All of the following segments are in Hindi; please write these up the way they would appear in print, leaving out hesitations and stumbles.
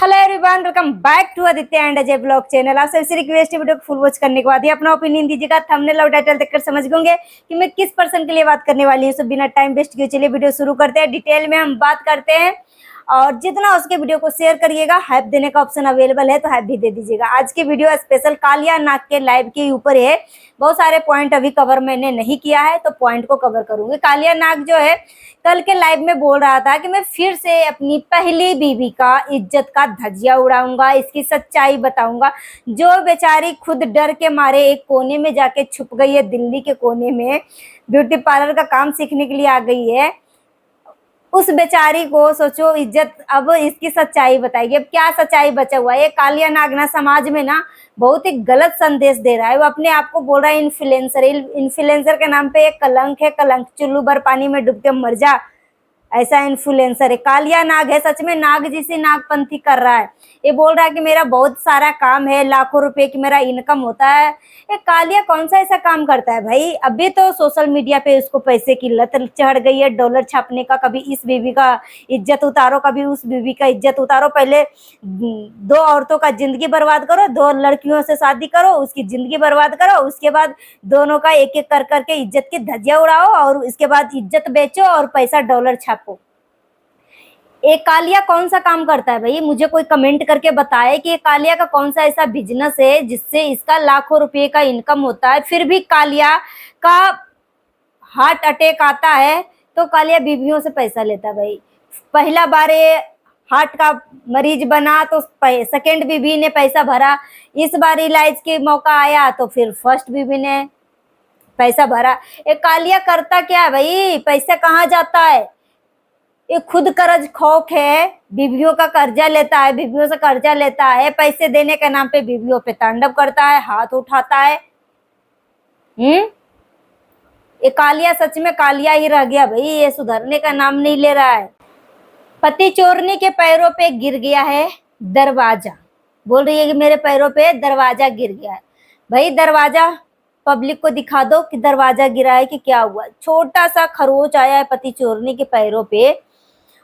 Hello everyone, welcome back to Aditya and Ajay blog channel. आप सबसे रिक्वेस्ट है वीडियो को फुल वॉच करने के बाद ही अपना ओपिनियन दीजिएगा। थंबनेल और टाइटल देखकर समझ गए कि मैं किस पर्सन के लिए बात करने वाली हूँ। सब बिना टाइम वेस्ट किए चलिए वीडियो शुरू करते हैं। डिटेल में हम बात करते हैं और जितना उसके वीडियो को शेयर करिएगा। हाइप देने का ऑप्शन अवेलेबल है तो हाइप भी दे दीजिएगा। आज की वीडियो स्पेशल कालिया नाग के लाइव के ऊपर है। बहुत सारे पॉइंट अभी कवर मैंने नहीं किया है तो पॉइंट को कवर करूंगी। कालिया नाग जो है कल के लाइव में बोल रहा था कि मैं फिर से अपनी पहली बीवी का इज्जत का धज्जिया उड़ाऊंगा, इसकी सच्चाई बताऊंगा। जो बेचारी खुद डर के मारे एक कोने में जाके छुप गई है, दिल्ली के कोने में ब्यूटी पार्लर का काम सीखने के लिए आ गई है। उस बेचारी को सोचो इज्जत, अब इसकी सच्चाई बताएगी। अब क्या सच्चाई बचा हुआ है? ये कालिया नाग ना समाज में ना बहुत ही गलत संदेश दे रहा है। वो अपने आप को बोल रहा है इन्फ्लुएंसर। इन्फ्लुएंसर के नाम पे एक कलंक है, कलंक। चुल्लू भर पानी में डूब के मर जा, ऐसा इन्फ्लुएंसर है। कालिया नाग है, सच में नाग जैसी नागपंथी कर रहा है। ये बोल रहा है कि मेरा बहुत सारा काम है, लाखों रुपए की मेरा इनकम होता है। ये कालिया कौन सा ऐसा काम करता है भाई? अभी तो सोशल मीडिया पे उसको पैसे की लत चढ़ गई है, डॉलर छापने का। कभी इस बीवी का इज्जत उतारो, कभी उस बीवी का इज्जत उतारो। पहले दो औरतों का जिंदगी बर्बाद करो, दो लड़कियों से शादी करो, उसकी जिंदगी बर्बाद करो, उसके बाद दोनों का एक एक कर करके इज्जत की धज्जियां उड़ाओ और इसके बाद इज्जत बेचो और पैसा डॉलर छापो। एक कालिया कौन सा काम करता है भाई? मुझे कोई कमेंट करके बताए कि ये कालिया का कौन सा ऐसा बिजनेस है जिससे इसका लाखों रुपए का इनकम होता है। फिर भी कालिया का हार्ट अटैक आता है तो कालिया बीवियों से पैसा लेता है भाई। पहला बार ये हार्ट का मरीज बना तो सेकेंड बीवी ने पैसा भरा। इस बार इलाज के मौका आया तो फिर फर्स्ट बीवी ने पैसा भरा। ये कालिया करता क्या है भाई? पैसा कहाँ जाता है? ये खुद कर्ज खौफ है, बीवियों का कर्जा लेता है, बीवियों से कर्जा लेता है, पैसे देने के नाम पे बीवियों पे तांडव करता है, हाथ उठाता है। ये कालिया सच में कालिया ही रह गया भाई। ये सुधरने का नाम नहीं ले रहा है। पति चोरनी के पैरों पे गिर गया है दरवाजा। बोल रही है कि मेरे पैरों पे दरवाजा गिर गया है। भाई दरवाजा पब्लिक को दिखा दो कि दरवाजा गिरा है कि क्या हुआ। छोटा सा खरोच आया है पति चोरनी के पैरों पे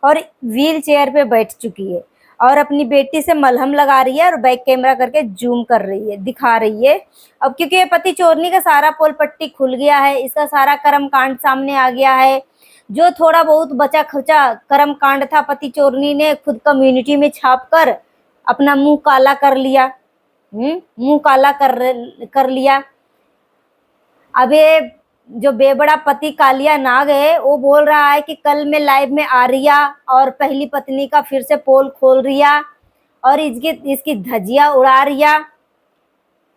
और व्हील चेयर पे बैठ चुकी है और अपनी बेटी से मलहम लगा रही है और बैक कैमरा करके जूम कर रही है, दिखा रही है। अब क्योंकि ये पति चोरनी का सारा पोल पट्टी खुल गया है, इसका सारा कर्म कांड सामने आ गया है। जो थोड़ा बहुत बचा खुचा कर्म कांड था, पति चोरनी ने खुद कम्युनिटी में छाप कर अपना मुंह काला कर लिया। मुंह काला कर लिया। अब ये जो बेबड़ा पति कालिया नाग है वो बोल रहा है कि कल मैं लाइव में आ रिया और पहली पत्नी का फिर से पोल खोल रिया और इसकी धज्जियां उड़ा रिया।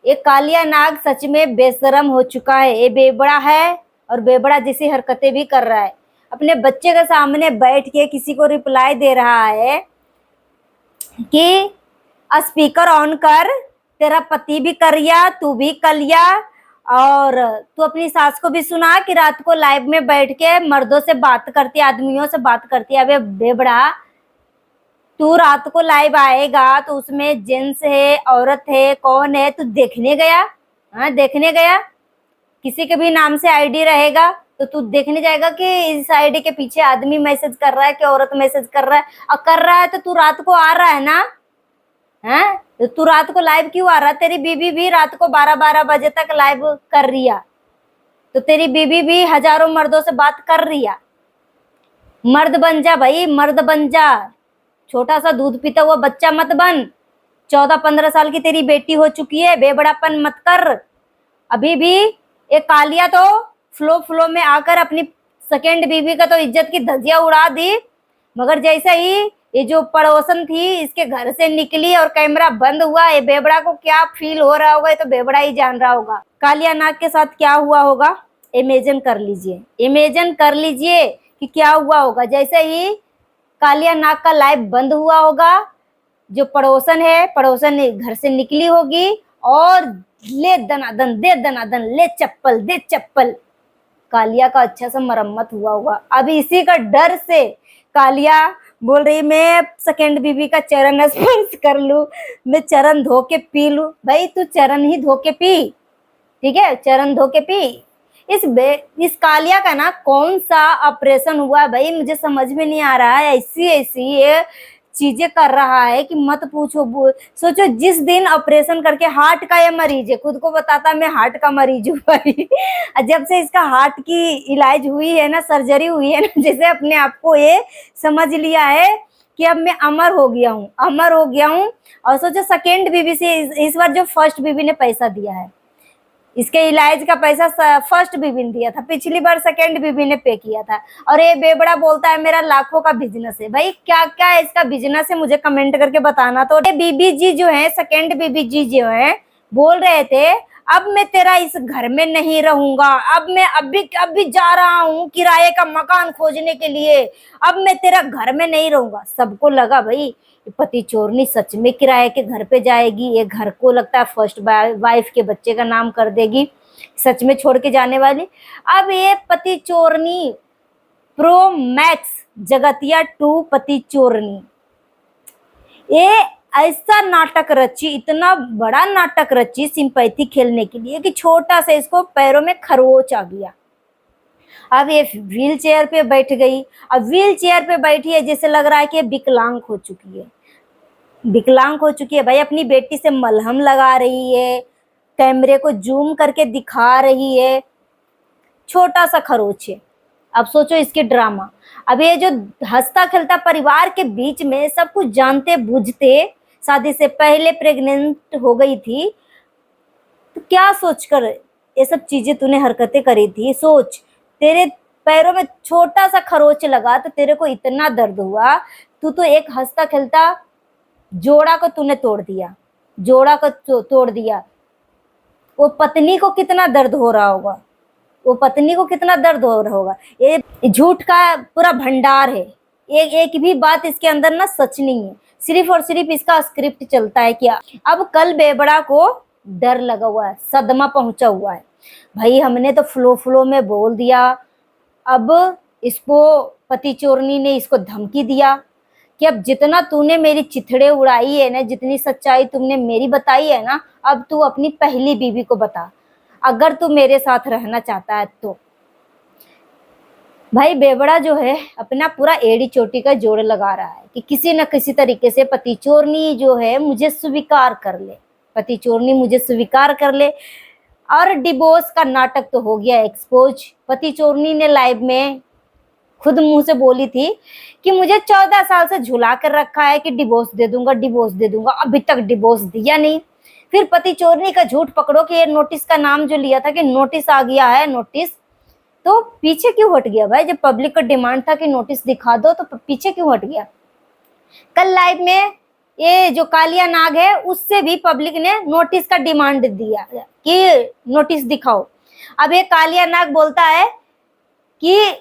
ये कालिया नाग सच में बेशरम हो चुका है। ये बेबड़ा है और बेबड़ा जैसी हरकतें भी कर रहा है। अपने बच्चे के सामने बैठ के किसी को रिप्लाई दे रहा है कि स्पीकर ऑन कर, तेरा पति भी कर लिया, तू भी कर लिया और तू अपनी सास को भी सुना कि रात को लाइव में बैठ के मर्दों से बात करती, आदमियों से बात करती है। अबे बेबड़ा, तू रात को लाइव आएगा तो उसमें जेंट्स है, औरत है, कौन है तू देखने गया? हाँ, देखने गया? किसी के भी नाम से आईडी रहेगा तो तू देखने जाएगा कि इस आईडी के पीछे आदमी मैसेज कर रहा है कि औरत मैसेज कर रहा है। और कर रहा है तो तू रात को आ रहा है ना? हैं? तो तू रात को लाइव क्यों आ रहा? तेरी बीबी भी रात को 12-12 बजे तक लाइव कर रही है तो तेरी बीबी भी हजारों मर्दों से बात कर रही है। मर्द बन जा भाई, मर्द बन जा। छोटा सा दूध पीता हुआ बच्चा मत बन। 14-15 साल की तेरी बेटी हो चुकी है, बेबड़ापन मत कर। अभी भी एक कालिया तो फ्लो में आकर अपनी सेकेंड बीबी का तो इज्जत की धज्जियां उड़ा दी, मगर जैसे ही ये जो पड़ोसन थी इसके घर से निकली और कैमरा बंद हुआ, ये बेबड़ा को क्या फील हो रहा होगा ये तो बेबड़ा ही जान रहा होगा। कालिया नाग के साथ क्या हुआ होगा इमेजिन कर लीजिए, इमेजिन कर लीजिए कि क्या हुआ होगा। जैसे ही कालिया नाग का लाइव बंद हुआ होगा, जो पड़ोसन है, पड़ोसन घर से निकली होगी और ले दनादन, दे दनादन, ले चप्पल, दे चप्पल। कालिया का अच्छा सा मरम्मत हुआ होगा। अभी इसी का डर से कालिया बोल रही मैं सेकेंड बीबी का चरण स्पर्श कर लूं, मैं चरण धो के पी लूं। भाई तू चरण ही धो के पी, ठीक है? चरण धो के पी। इस कालिया का ना कौन सा ऑपरेशन हुआ भाई, मुझे समझ में नहीं आ रहा है। ऐसी ये चीजें कर रहा है कि मत पूछो। सोचो जिस दिन ऑपरेशन करके, हार्ट का ये मरीज है, खुद को बताता मैं हार्ट का मरीज हूँ भाई। जब से इसका हार्ट की इलाज हुई है ना, सर्जरी हुई है ना, जैसे अपने आप को ये समझ लिया है कि अब मैं अमर हो गया हूँ, अमर हो गया हूँ। और सोचो सेकेंड बीबी से इस बार जो फर्स्ट बीबी ने पैसा दिया है, इसके इलाज का पैसा फर्स्ट बीबी ने दिया था, पिछली बार सेकेंड बीबी ने पे किया था। और ये बेबड़ा बोलता है मेरा लाखों का बिजनेस है। भाई क्या क्या है इसका बिजनेस है, मुझे कमेंट करके बताना। तो बीबी जी जो है, सेकेंड बीबी जी जो है, बोल रहे थे अब मैं तेरा इस घर में नहीं रहूंगा, अब मैं अभी जा रहा हूँ किराए का मकान खोजने के लिए, अब मैं तेरा घर में नहीं रहूंगा। सबको लगा भाई पति चोरनी सच में किराए के घर पे जाएगी, ये घर को लगता है फर्स्ट वाइफ के बच्चे का नाम कर देगी, सच में छोड़ के जाने वाली। अब ये पति चोरनी प्रो मैक्स जगतिया 2 पति चोरनी, ये ऐसा नाटक रची, इतना बड़ा नाटक रची सिंपैथी खेलने के लिए कि छोटा सा इसको पैरों में खरोच आ गया। अब ये व्हील चेयर पे बैठ गई। अब व्हील चेयर पे बैठी है, जैसे लग रहा है कि विकलांग हो चुकी है, विकलांग हो चुकी है भाई। अपनी बेटी से मलहम लगा रही है, कैमरे को जूम करके दिखा रही है, छोटा सा खरोच है। अब सोचो इसके ड्रामा। अब ये जो हंसता खेलता परिवार के बीच में सब कुछ जानते बूझते शादी से पहले प्रेग्नेंट हो गई थी, तो क्या सोचकर ये सब चीजें तूने हरकतें करी थी। सोच, तेरे पैरों में छोटा सा खरोच लगा तो तेरे को इतना दर्द हुआ। तू तो एक हंसता खेलता जोड़ा को तूने तोड़ दिया, जोड़ा को तोड़ दिया। वो पत्नी को कितना दर्द हो रहा होगा, वो पत्नी को कितना दर्द हो रहा होगा। ये झूठ का पूरा भंडार है, एक भी बात इसके अंदर ना सच नहीं है, सिर्फ और सिर्फ इसका स्क्रिप्ट चलता है। क्या अब कल बेबड़ा को डर लगा हुआ है, सदमा पहुंचा हुआ है। भाई हमने तो फ्लो में बोल दिया, अब इसको पति चोरनी ने इसको धमकी दिया कि अब जितना तूने मेरी चिथड़े उड़ाई है ना, जितनी सच्चाई तुमने मेरी बताई है ना, अब तू अपनी पहली बीवी को बता, अगर तू मेरे साथ रहना चाहता है तो। भाई बेबड़ा जो है अपना पूरा एड़ी चोटी का जोड़ लगा रहा है कि किसी न किसी तरीके से पति चोरनी जो है मुझे स्वीकार कर ले, पति चोरनी मुझे स्वीकार कर ले। और डिवोर्स का नाटक तो हो गया एक्सपोज। पति चोरनी ने लाइव में खुद मुंह से बोली थी कि मुझे 14 साल से झुला कर रखा है कि डिवोर्स दे दूंगा, डिवोर्स दे दूंगा, अभी तक डिवोर्स दिया नहीं। फिर पति चोरनी का झूठ पकड़ो कि ये नोटिस का नाम जो लिया था कि नोटिस आ गया है, नोटिस, तो पीछे क्यों हट गया भाई? जब पब्लिक का डिमांड था कि नोटिस दिखा दो तो पीछे क्यों हट गया? कल लाइव में ये जो कालिया नाग है उससे भी पब्लिक ने नोटिस का डिमांड दिया कि नोटिस दिखाओ। अब ये कालिया नाग बोलता है कि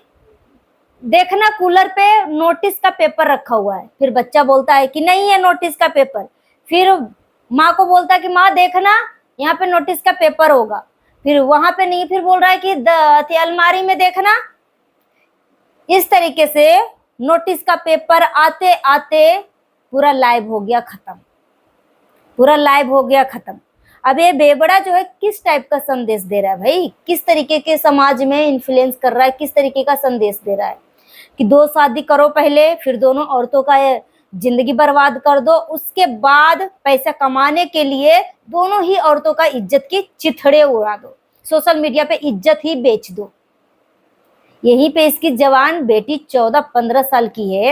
देखना कूलर पे नोटिस का पेपर रखा हुआ है। फिर बच्चा बोलता है कि नहीं है नोटिस का पेपर। फिर माँ को बोलता है कि माँ देखना यहाँ पे नोटिस का पेपर होगा। फिर वहां पे नहीं, फिर बोल रहा है कि अलमारी में देखना। इस तरीके से नोटिस का पेपर आते आते पूरा लाइव हो गया खत्म, पूरा लाइव हो गया खत्म। अब ये बेबड़ा जो है किस टाइप का संदेश दे रहा है भाई, किस तरीके के समाज में इन्फ्लुएंस कर रहा है, किस तरीके का संदेश दे रहा है कि 2 शादी करो पहले, फिर दोनों औरतों का जिंदगी बर्बाद कर दो, उसके बाद पैसा कमाने के लिए दोनों ही औरतों का इज्जत की चिथड़े उड़ा दो, सोशल मीडिया पे इज्जत ही बेच दो। यहीं पे इसकी जवान बेटी 14-15 साल की है।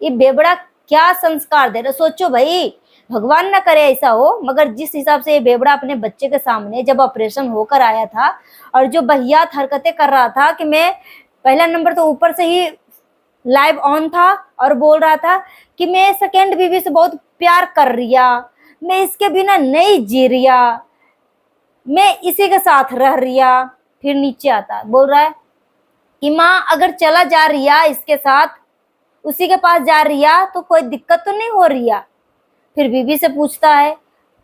ये बेबड़ा क्या संस्कार दे रहा, सोचो भाई, भगवान ना करे ऐसा हो, मगर जिस हिसाब से ये बेबड़ा अपने बच्चे के सामने जब ऑपरेशन होकर आया था और जो बहियात हरकतें कर रहा था कि मैं पहला नंबर तो ऊपर से ही लाइव ऑन था और बोल रहा था कि मैं सेकेंड बीवी से बहुत प्यार कर रिया, मैं इसके बिना नहीं जी रिया, मैं इसी के साथ रह रिया। फिर नीचे आता बोल रहा है कि माँ अगर चला जा रिया इसके साथ, उसी के पास जा रिया तो कोई दिक्कत तो नहीं हो रिया। फिर बीवी से पूछता है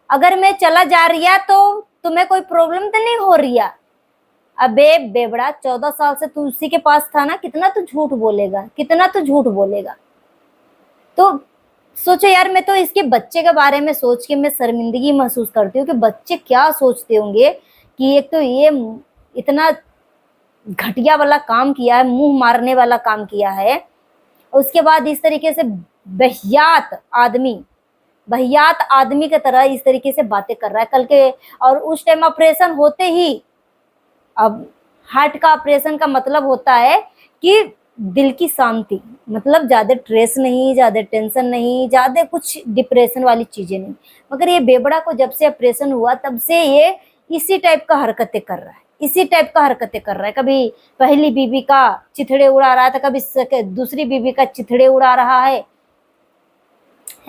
अगर मैं चला जा रिया तो तुम्हें कोई प्रॉब्लम तो नहीं हो रिया। अबे बेबड़ा 14 साल से तू उसी के पास था ना, कितना तू झूठ बोलेगा, कितना तू झूठ बोलेगा। तो सोचो यार, मैं तो इसके बच्चे के बारे में सोच के मैं शर्मिंदगी महसूस करती हूँ कि बच्चे क्या सोचते होंगे कि एक तो ये इतना घटिया वाला काम किया है, मुंह मारने वाला काम किया है, उसके बाद इस तरीके से बहियात आदमी की तरह इस तरीके से बातें कर रहा है कल के। और उस टाइम ऑपरेशन होते ही, अब हार्ट का ऑपरेशन का मतलब होता है कि दिल की शांति, मतलब ज्यादा स्ट्रेस नहीं, ज्यादा टेंशन नहीं, ज्यादा कुछ डिप्रेशन वाली चीजें नहीं। मगर ये बेबड़ा को जब से ऑपरेशन हुआ तब से ये इसी टाइप का हरकतें कर रहा है, इसी टाइप का हरकतें कर रहा है। कभी पहली बीबी का चिथड़े उड़ा रहा था, कभी दूसरी बीबी का चिथड़े उड़ा रहा है।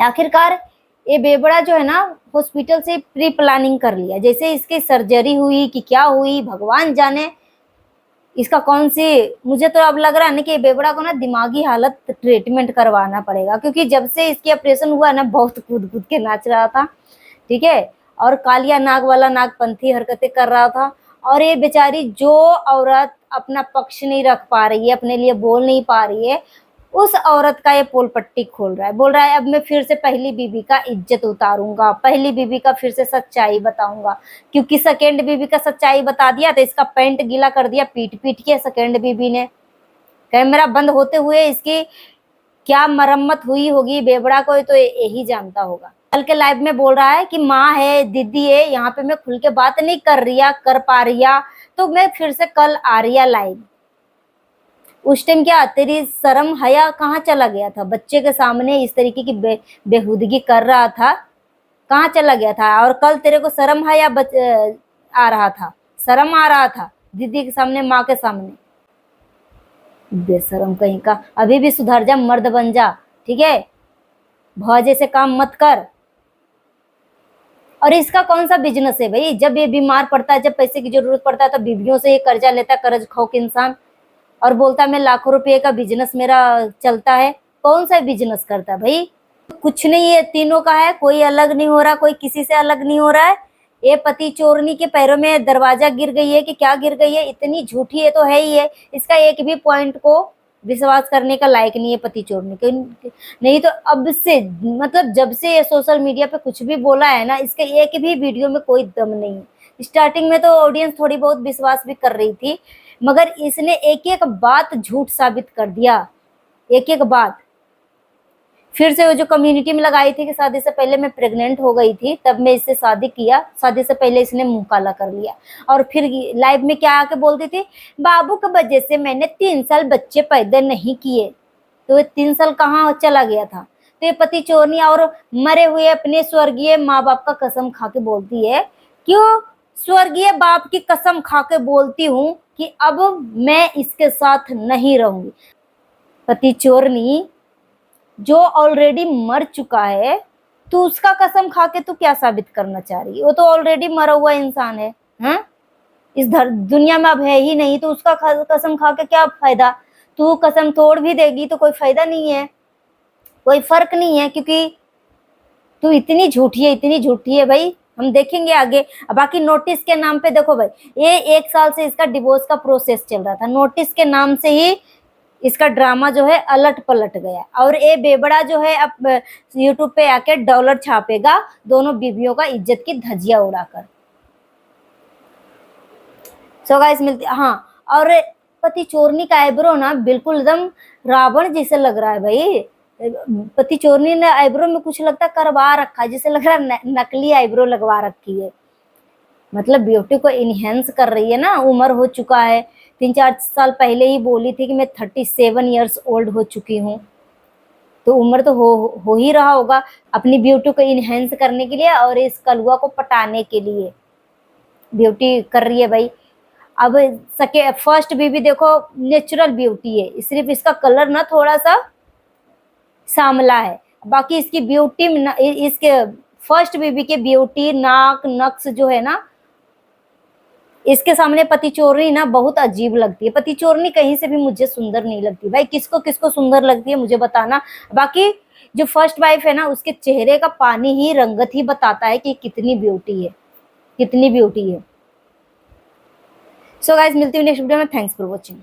आखिरकार ये बेबड़ा जो है ना हॉस्पिटल से प्री प्लानिंग कर लिया, जैसे इसकी सर्जरी हुई कि क्या हुई भगवान जाने। इसका कौन सी, मुझे तो अब लग रहा है ना कि बेबड़ा को ना दिमागी हालत ट्रीटमेंट करवाना पड़ेगा, क्योंकि जब से इसकी ऑपरेशन हुआ ना बहुत कूद कूद के नाच रहा था, ठीक है, और कालिया नाग वाला नागपंथी हरकतें कर रहा था। और ये बेचारी जो औरत अपना पक्ष नहीं रख पा रही है, अपने लिए बोल नहीं पा रही है, उस औरत का ये पोल पट्टी खोल रहा है, बोल रहा है अब मैं फिर से पहली बीबी का इज्जत उतारूंगा, पहली बीबी का फिर से सच्चाई बताऊंगा। क्योंकि सेकेंड बीबी का सच्चाई बता दिया तो इसका पैंट गीला कर दिया पीट पीट के सेकेंड बीबी ने। कैमरा बंद होते हुए इसकी क्या मरम्मत हुई होगी बेबड़ा को तो यही जानता होगा। कल के लाइव में बोल रहा है कि माँ है, दीदी है, यहाँ पे मैं खुल के बात नहीं कर पा रही, तो मैं फिर से कल आ रही लाइव। उस टाइम क्या तेरी शर्म हया कहाँ चला गया था? बच्चे के सामने इस तरीके की बेहुदगी कर रहा था, कहाँ चला गया था? और कल तेरे को शर्म हया आ रहा था, शर्म आ रहा था दीदी के सामने, माँ के सामने? बेशरम कहीं का, अभी भी सुधर जा, मर्द बन जा, ठीक है, भौजे से काम मत कर। और इसका कौन सा बिजनेस है भाई? जब ये बीमार पड़ता है, जब पैसे की जरूरत पड़ता है तो बीवियों से ये कर्जा लेता है, कर्ज खौक इंसान, और बोलता है मैं लाखों रुपए का बिजनेस मेरा चलता है। कौन सा बिजनेस करता है भाई? कुछ नहीं है, तीनों का है, कोई अलग नहीं हो रहा, कोई किसी से अलग नहीं हो रहा है। ये पति चोरनी के पैरों में दरवाजा गिर गई है कि क्या गिर गई है? इतनी झूठी है तो है ही है, इसका एक भी पॉइंट को विश्वास करने का लायक नहीं है पति चोरनी के। नहीं तो अब से, मतलब जब से ये सोशल मीडिया पे कुछ भी बोला है ना, इसके एक भी वीडियो में कोई दम नहीं है। स्टार्टिंग में तो ऑडियंस थोड़ी बहुत विश्वास भी कर रही थी, मगर इसने एक एक बात झूठ साबित कर दिया, एक एक बात। फिर से वो जो कम्युनिटी में लगाई थी कि शादी से पहले मैं प्रेग्नेंट हो गई थी, तब मैं इससे शादी किया, शादी से पहले इसने मुंह काला कर लिया। और फिर लाइव में क्या आके बोलती थी, बाबू की वजह से मैंने 3 साल बच्चे पैदा नहीं किए। तो ये 3 साल कहाँ चला गया था? तो ये पति चोरनी और मरे हुए अपने स्वर्गीय माँ बाप का कसम खा के बोलती है, क्यों स्वर्गीय बाप की कसम खा के बोलती हूँ कि अब मैं इसके साथ नहीं रहूंगी। पति चोरनी जो ऑलरेडी मर चुका है, तो उसका कसम खा के तू क्या साबित करना चाह रही है? वो तो ऑलरेडी मरा हुआ इंसान है, हैं? इस दुनिया में अब है ही नहीं, तो उसका कसम खा के क्या फायदा? तू कसम तोड़ भी देगी तो कोई फायदा नहीं है, कोई फर्क नहीं है, क्योंकि तू इतनी झूठी है, इतनी झूठी है भाई। हम देखेंगे आगे। बाकी नोटिस के नाम पे देखो भाई, ये 1 साल से इसका डिवोर्स का प्रोसेस चल रहा था, नोटिस के नाम से ही इसका ड्रामा जो है अलट पलट गया। और ये बेबड़ा जो है अब यूट्यूब पे आके डॉलर छापेगा दोनों बीवियों का इज्जत की धज्जियां उड़ाकर। सो गाइस मिलती, हाँ, और पति चोरनी का आईब्रो ना बिल्कुल एकदम रावण जैसे लग रहा है भाई। पति चोरनी ने आईब्रो में कुछ लगता करवा रखा है, जैसे लग रहा है नकली आईब्रो लगवा रखी है, मतलब ब्यूटी को इनहेंस कर रही है ना। उम्र हो चुका है, 3-4 साल पहले ही बोली थी कि मैं 37 ईयर्स ओल्ड हो चुकी हूँ, तो उम्र तो हो ही रहा होगा अपनी ब्यूटी को इनहेंस करने के लिए और इस कलुआ को पटाने के लिए ब्यूटी कर रही है भाई। अब फर्स्ट बीबी देखो नेचुरल ब्यूटी है, सिर्फ इसका कलर ना थोड़ा सा सांवला है, बाकी इसकी ब्यूटी, इसके फर्स्ट बीबी के ब्यूटी, नाक नक्श जो है ना, इसके सामने पति चोरनी ना बहुत अजीब लगती है। पति चोरनी कहीं से भी मुझे सुंदर नहीं लगती भाई, किसको किसको सुंदर लगती है मुझे बताना। बाकी जो फर्स्ट वाइफ है ना, उसके चेहरे का पानी ही रंगत ही बताता है कि कितनी ब्यूटी है, कितनी ब्यूटी है। सो गाइस मिलती हूँ नेक्स्ट वीडियो में, थैंक्स फॉर वॉचिंग।